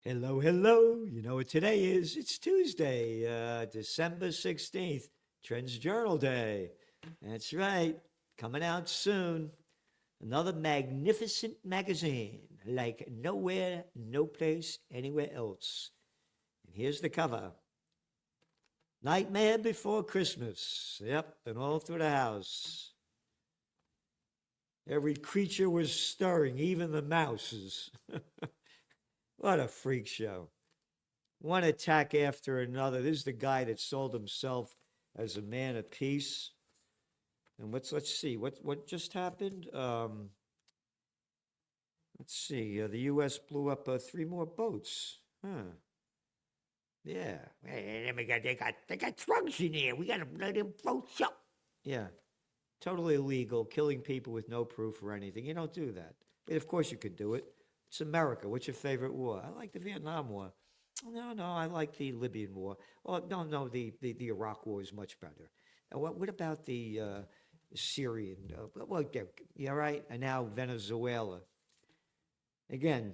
Hello, hello. You know what today is? It's Tuesday, December 16th, Trends Journal Day. That's right. Coming out soon. Another magnificent magazine like nowhere, no place, anywhere else. And here's the cover. Nightmare Before Christmas. Yep, and all through the house. Every creature was stirring, even the mouses. What a freak show. One attack after another. This is the guy that sold himself as a man of peace. And let's see what just happened. Let's see. The U.S. blew up three more boats. Huh. Yeah. Hey, they got drugs in here. We gotta let them boats up. Yeah. Totally illegal, killing people with no proof or anything. You don't do that. But of course you could do it. It's America. What's your favorite war? I like the Vietnam War. No, I like the Libyan War. Oh, no, the Iraq War is much better. And what about the Syrian? Well, yeah, right. And now Venezuela. Again,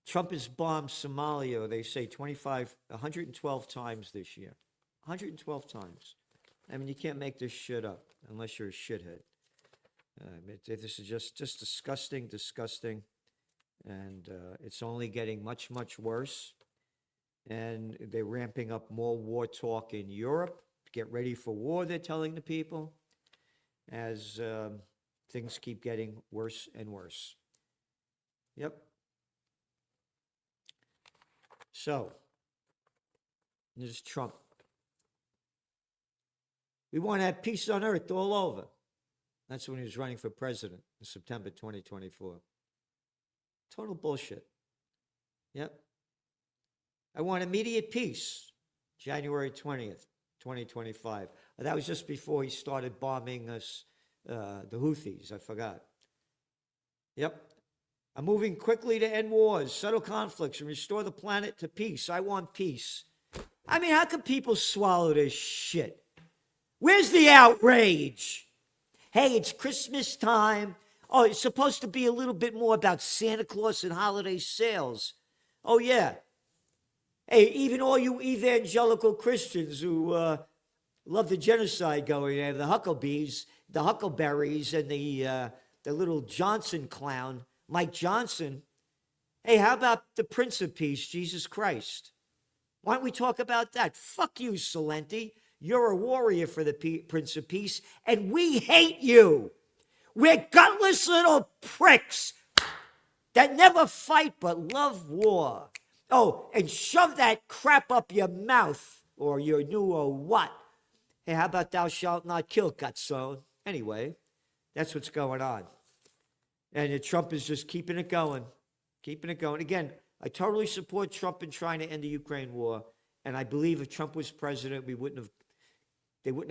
Trump has bombed Somalia, they say 112 times this year. 112 times. I mean, you can't make this shit up unless you're a shithead. This is just disgusting. And it's only getting much worse. And they're ramping up more war talk in Europe. Get ready for war, they're telling the people, as things keep getting worse and worse. Yep. So, this is Trump. We want to have peace on earth all over. That's when he was running for president in September 2024. Total bullshit. Yep. I want immediate peace. January 20th, 2025. That was just before he started bombing us, the Houthis. I forgot. Yep. I'm moving quickly to end wars, settle conflicts, and restore the planet to peace. I want peace. I mean, how can people swallow this shit? Where's the outrage? Hey, it's Christmas time. Oh, it's supposed to be a little bit more about Santa Claus and holiday sales. Oh, yeah. Hey, even all you evangelical Christians who love the genocide going on, the Hucklebees, the Huckleberries, and the little Johnson clown, Mike Johnson. Hey, how about the Prince of Peace, Jesus Christ? Why don't we talk about that? Fuck you, Salenti. You're a warrior for the Prince of Peace, and we hate you. We're gutless little pricks that never fight but love war. Oh, and shove that crap up your mouth, or your new or what. Hey, how about thou shalt not kill, Gutson? Anyway, that's what's going on. And Trump is just keeping it going. Again, I totally support Trump in trying to end the Ukraine war. And I believe if Trump was president, they wouldn't have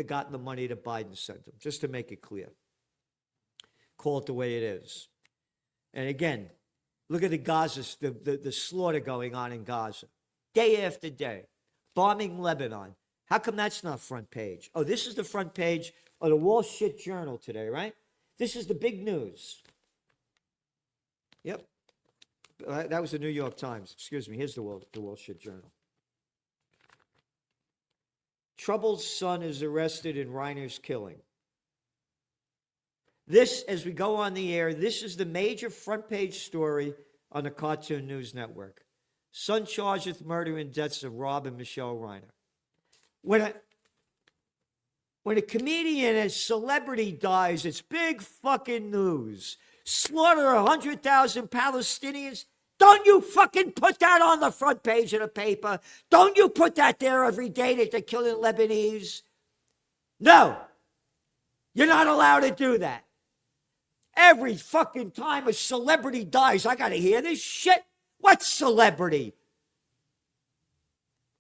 gotten the money that Biden sent them, just to make it clear. Call it the way it is. And again, look at the Gaza, the slaughter going on in Gaza. Day after day. Bombing Lebanon. How come that's not front page? Oh, this is the front page of the Wall Street Journal today, right? This is the big news. Yep. That was the New York Times. Excuse me. Here's the Wall Street Journal. Troubled son is arrested in Reiner's killing. This, as we go on the air, this is the major front page story on the Cartoon News Network. Son charged with murder and deaths of Rob and Michelle Reiner. When a comedian, a celebrity dies, it's big fucking news. Slaughter 100,000 Palestinians. Don't you fucking put that on the front page of the paper. Don't you put that there every day that they're killing Lebanese. No. You're not allowed to do that. Every fucking time a celebrity dies, I got to hear this shit. What celebrity?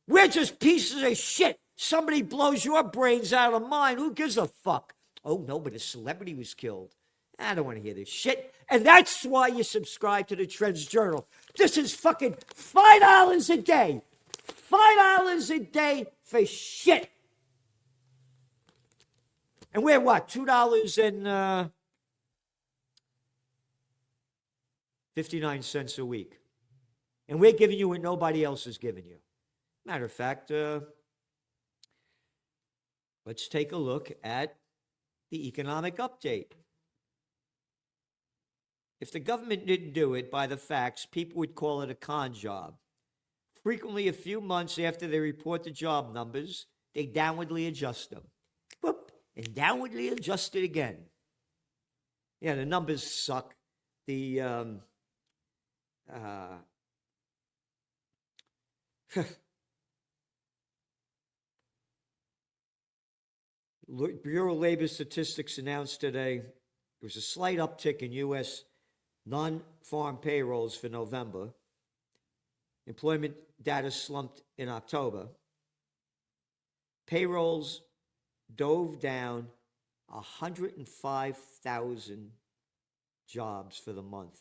We're just pieces of shit. Somebody blows your brains out of mine. Who gives a fuck? Oh, no, but a celebrity was killed. I don't want to hear this shit. And that's why you subscribe to the Trends Journal. This is fucking $5 a day. $5 a day for shit. And we're what? $2.59 a week. And we're giving you what nobody else is giving you. Matter of fact, let's take a look at the economic update. If the government didn't do it by the facts, people would call it a con job. Frequently, a few months after they report the job numbers, they downwardly adjust them. Whoop, and downwardly adjust it again. Yeah, the numbers suck. The Bureau of Labor Statistics announced today there was a slight uptick in U.S. non-farm payrolls for November. Employment data slumped in October. Payrolls dove down 105,000 jobs for the month.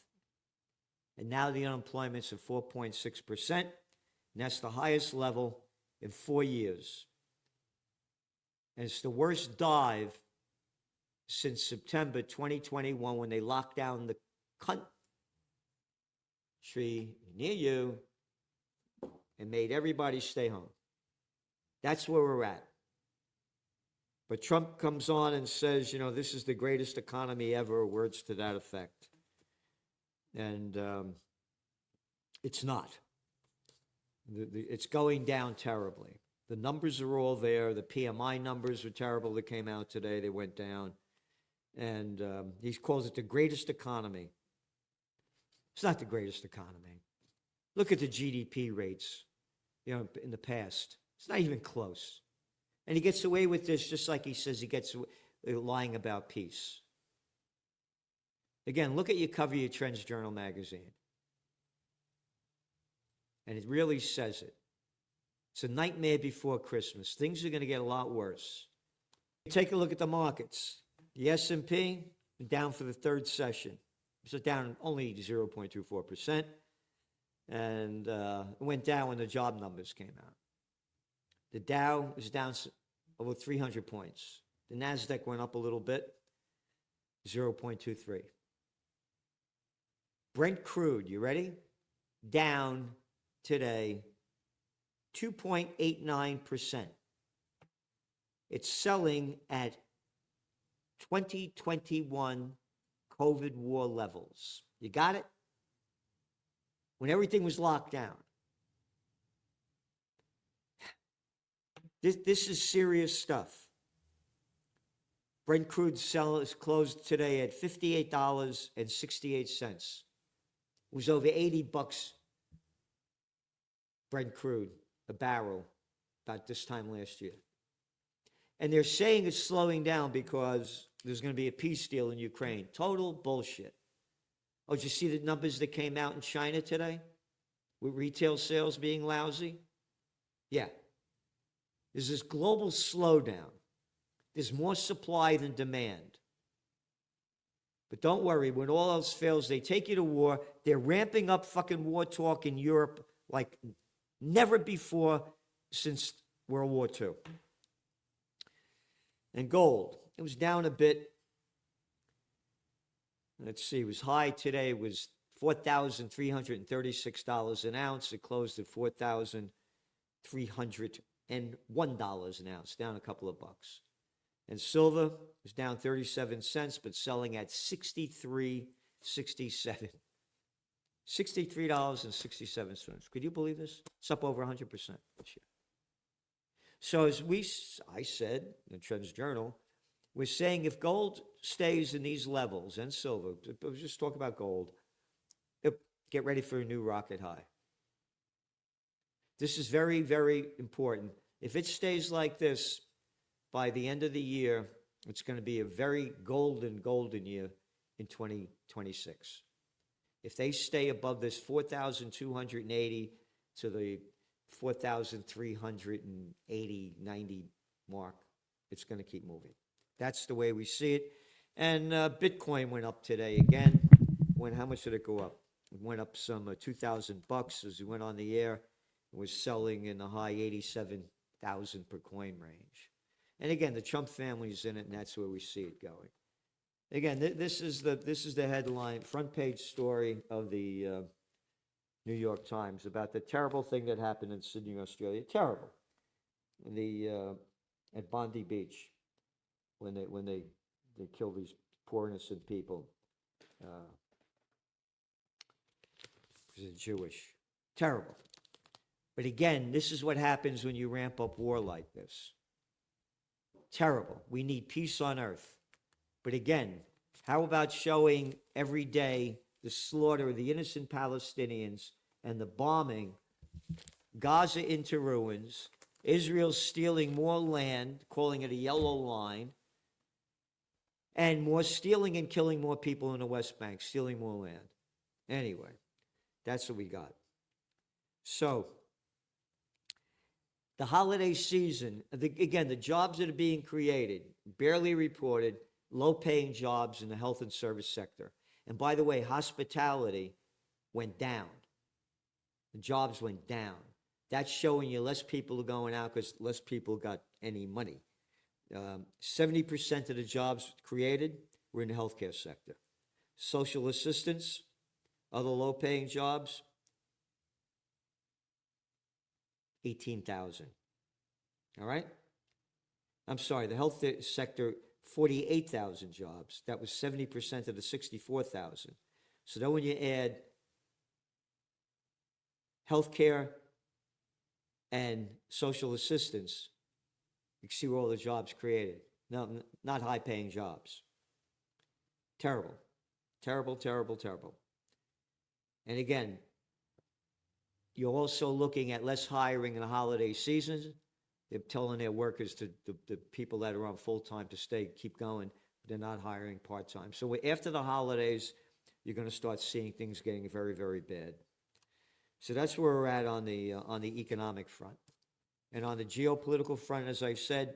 And now the unemployment's at 4.6%, and that's the highest level in 4 years. And it's the worst dive since September 2021 when they locked down the country near you and made everybody stay home. That's where we're at. But Trump comes on and says, you know, this is the greatest economy ever, words to that effect. And it's not. It's going down terribly. The numbers are all there. The PMI numbers were terrible that came out today. They went down. And he calls it the greatest economy. It's not the greatest economy. Look at the GDP rates, you know, in the past. It's not even close. And he gets away with this just like he says he gets lying about peace. Again, look at your cover of your Trends Journal magazine. And it really says it. It's a nightmare before Christmas. Things are going to get a lot worse. Take a look at the markets. The S&P down for the third session. So down only 0.24%. And it went down when the job numbers came out. The Dow is down over 300 points. The NASDAQ went up a little bit, 0.23. Brent crude, you ready? Down today 2.89%. It's selling at 2021 COVID war levels. You got it? When everything was locked down. This is serious stuff. Brent crude sell is closed today at $58.68. It was over $80 Brent crude, a barrel, about this time last year. And they're saying it's slowing down because there's going to be a peace deal in Ukraine. Total bullshit. Oh, did you see the numbers that came out in China today? With retail sales being lousy? Yeah. There's this global slowdown. There's more supply than demand. But don't worry, when all else fails, they take you to war. They're ramping up fucking war talk in Europe like never before since World War II. And gold, it was down a bit. Let's see, it was high today. It was $4,336 an ounce. It closed at $4,301 an ounce, down a couple of bucks. And silver was down 37 cents, but selling at $63.67. $63.67. Could you believe this? It's up over 100% this year. So as I said in the Trends Journal, we're saying if gold stays in these levels and silver, let's just talk about gold, get ready for a new rocket high. This is very, very important. If it stays like this, by the end of the year, it's going to be a very golden year in 2026. If they stay above this 4,280 to the 4,380, 90 mark, it's going to keep moving. That's the way we see it. And Bitcoin went up today again. How much did it go up? It went up some $2,000 as we went on the air. It was selling in the high 87,000 per coin range. And again, the Trump family's in it, and that's where we see it going. Again, this is the headline, front page story of the New York Times about the terrible thing that happened in Sydney, Australia. Terrible. At Bondi Beach, when they killed these poor innocent people, because they're Jewish. Terrible. But again, this is what happens when you ramp up war like this. Terrible. We need peace on earth. But again, how about showing every day the slaughter of the innocent Palestinians and the bombing, Gaza into ruins, Israel stealing more land, calling it a yellow line, and more stealing and killing more people in the West Bank, stealing more land. Anyway, that's what we got. So, the holiday season, again, the jobs that are being created, barely reported, low-paying jobs in the health and service sector. And by the way, hospitality went down. The jobs went down. That's showing you less people are going out because less people got any money. 70% of the jobs created were in the healthcare sector. Social assistance, other low-paying jobs, 18,000. All right? I'm sorry, the health sector, 48,000 jobs. That was 70% of the 64,000. So then when you add healthcare and social assistance, you can see where all the jobs created. No, not high-paying jobs. Terrible. Terrible, terrible, terrible. And again, you're also looking at less hiring in the holiday seasons. They're telling their workers, the people that are on full-time, to stay, keep going. They're not hiring part-time. So after the holidays, you're going to start seeing things getting very, very bad. So that's where we're at on the economic front. And on the geopolitical front, as I said,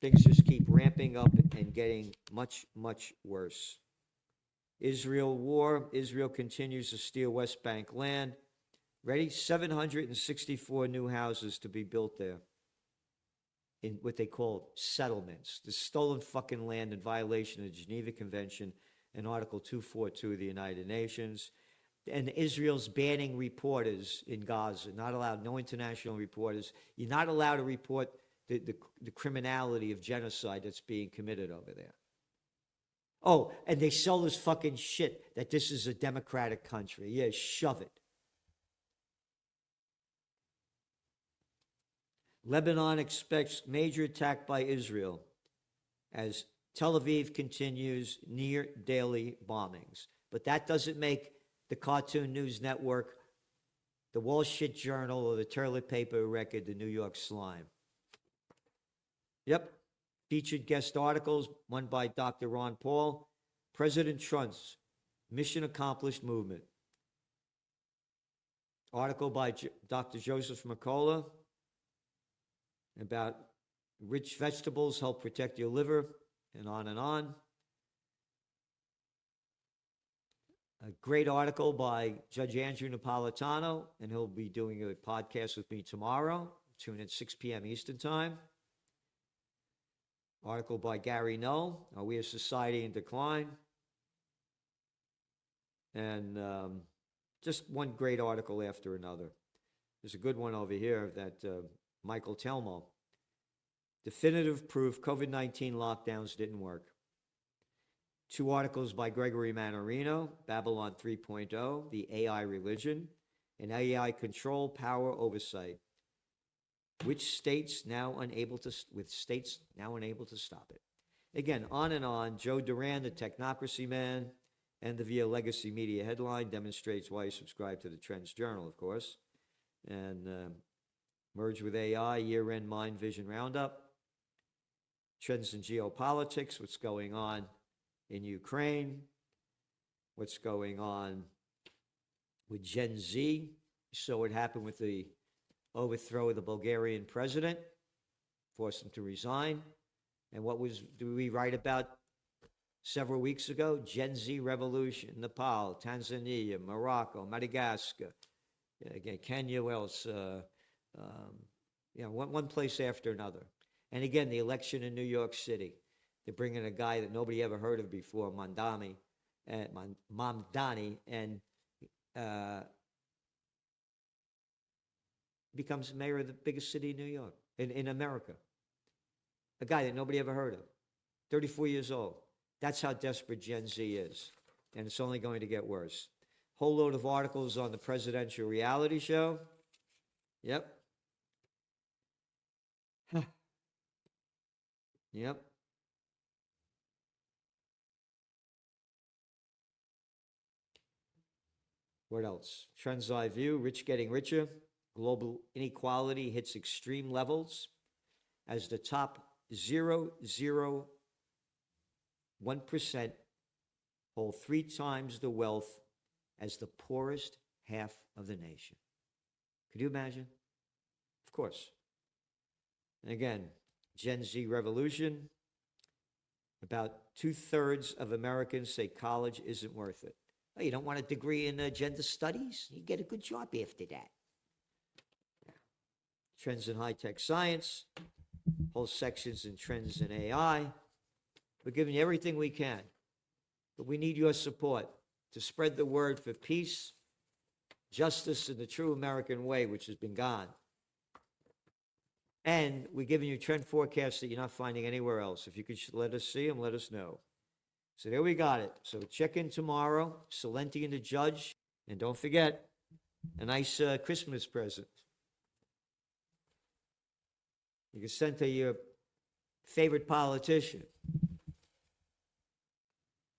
things just keep ramping up and getting much, much worse. Israel war. Israel continues to steal West Bank land. Ready? 764 new houses to be built there in what they call settlements. The stolen fucking land in violation of the Geneva Convention and Article 242 of the United Nations. And Israel's banning reporters in Gaza, not allowed, no international reporters. You're not allowed to report the criminality of genocide that's being committed over there. Oh, and they sell this fucking shit that this is a democratic country. Yeah, shove it. Lebanon expects major attack by Israel as Tel Aviv continues near daily bombings. But that doesn't make the Cartoon News Network, the Wall Street Journal, or the Toilet Paper Record, the New York Slime. Yep. Featured guest articles, one by Dr. Ron Paul, President Trump's Mission Accomplished Movement. Article by Dr. Joseph Mercola about rich vegetables help protect your liver, and on and on. A great article by Judge Andrew Napolitano, and he'll be doing a podcast with me tomorrow. Tune in 6 p.m. Eastern Time. Article by Gary Null, Are We a Society in Decline? And just one great article after another. There's a good one over here that Michael Telmo. Definitive proof COVID-19 lockdowns didn't work. Two articles by Gregory Mannarino, Babylon 3.0, The AI Religion, and AI Control, Power, Oversight. Which states now unable to, with states now unable to stop it. Again, on and on. Joe Duran, the technocracy man, and the Via Legacy Media headline demonstrates why you subscribe to the Trends Journal, of course. And Merge with AI, year-end Mind Vision Roundup. Trends in geopolitics, what's going on in Ukraine, what's going on with Gen Z. So what happened with the overthrow of the Bulgarian president, forced him to resign. And what do we write about several weeks ago? Gen Z revolution, Nepal, Tanzania, Morocco, Madagascar, again, Kenya, where else? One place after another. And again, the election in New York City. They're bringing a guy that nobody ever heard of before, Mamdani, and becomes mayor of the biggest city in New York, in America. A guy that nobody ever heard of, 34 years old. That's how desperate Gen Z is. And it's only going to get worse. Whole load of articles on the presidential reality show. Yep. Yep. What else? Trends I view, rich getting richer. Global inequality hits extreme levels as the top 0.001% hold 3 times the wealth as the poorest half of the nation. Could you imagine? Of course. And again, Gen Z revolution. About 2/3 of Americans say college isn't worth it. Oh, you don't want a degree in gender studies? You get a good job after that. Trends in high-tech science, whole sections in trends in AI. We're giving you everything we can, but we need your support to spread the word for peace, justice, and the true American way, which has been gone. And we're giving you trend forecasts that you're not finding anywhere else. If you could let us see them, let us know. So there we got it. So check in tomorrow, Salenti and the judge. And don't forget, a nice Christmas present. You can send to your favorite politician.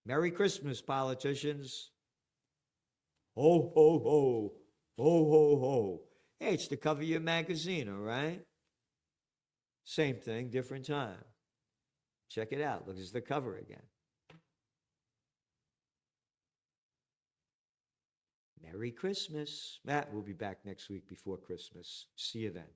Merry Christmas, politicians. Ho, ho, ho. Ho, ho, ho. Hey, it's the cover of your magazine, all right? Same thing, different time. Check it out. Look, it's the cover again. Merry Christmas. Matt, we'll be back next week before Christmas. See you then.